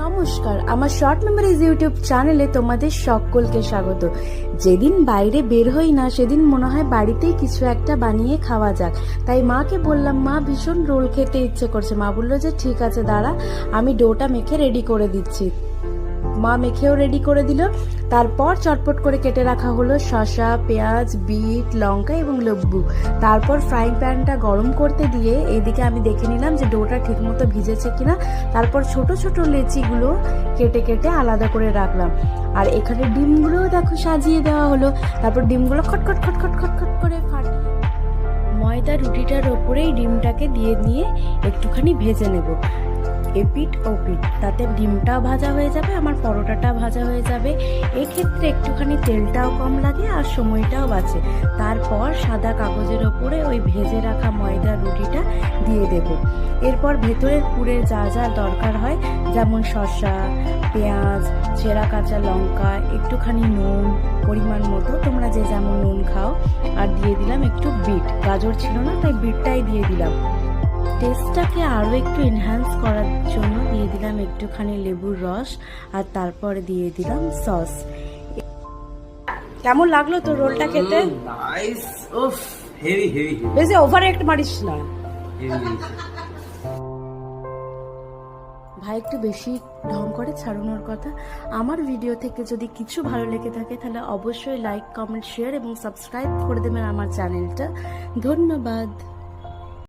নমস্কার, আমার short memories YouTube চ্যানেলে তোমাদের সকলকে স্বাগত। যেদিন বাইরে বের হই না সেদিন মনে হয় বাড়িতেই কিছু একটা বানিয়ে খাওয়া যাক। তাই মাকে বললাম, মা ভীষণ রোল খেতে ইচ্ছে করছে। মা বললো যে ঠিক আছে দাঁড়া, আমি ডোটা মেখে রেডি করে দিচ্ছি। মা মেখেও রেডি করে দিল। তারপর চটপট করে কেটে রাখা হলো শসা, পেঁয়াজ, বিট, লঙ্কা এবং লেবু। তারপর ফ্রাইং প্যানটা গরম করতে দিয়ে এদিকে আমি দেখে নিলাম যে ডোটা ঠিকমতো ভিজেছে কিনা। তারপর ছোট ছোট লেচিগুলো কেটে কেটে আলাদা করে রাখলাম। আর এখানে ডিমগুলোও দেখো সাজিয়ে দেওয়া হলো। তারপর ডিমগুলো খটখট খটখট খটখট করে ফাটিয়ে ময়দা রুটিটার ওপরেই ডিমটাকে দিয়ে নিয়ে একটুখানি ভেজে নেব, এপিট ওপিট। তাতে ডিমটাও ভাজা হয়ে যাবে, আমার পরোটাটা ভাজা হয়ে যাবে। এক্ষেত্রে একটুখানি তেলটাও কম লাগে আর সময়টাও বাঁচে। তারপর সাদা কাগজের ওপরে ওই ভেজে রাখা ময়দা রুটিটা দিয়ে দেব। এরপর ভেতরের পুরের যা যা দরকার হয়, যেমন শসা, পেঁয়াজ, ছেঁড়া কাঁচা লঙ্কা, একটুখানি নুন পরিমাণ মতো, তোমরা যে যেমন নুন খাও, আর দিয়ে দিলাম একটু বিট। গাজর ছিল না তাই বিটটাই দিয়ে দিলাম। টেস্টটাকে আরও একটু এনহ্যান্স করার জন্য দিয়ে দিলাম একটুখানি লেবুর রস, আর তারপরে দিয়ে দিলাম সস। কেমন লাগলো তো রোলটা খেতে? নাইস। উফ, হেভি হেভি বেশি ওভার একটু মারিস না ভাই, একটু বেশি ঢং করে ছাড়ানোর কথা। আমার ভিডিও থেকে যদি কিছু ভালো লেগে থাকে তাহলে অবশ্যই লাইক, কমেন্ট, শেয়ার এবং সাবস্ক্রাইব করে দেবেন আমার চ্যানেলটা। ধন্যবাদ।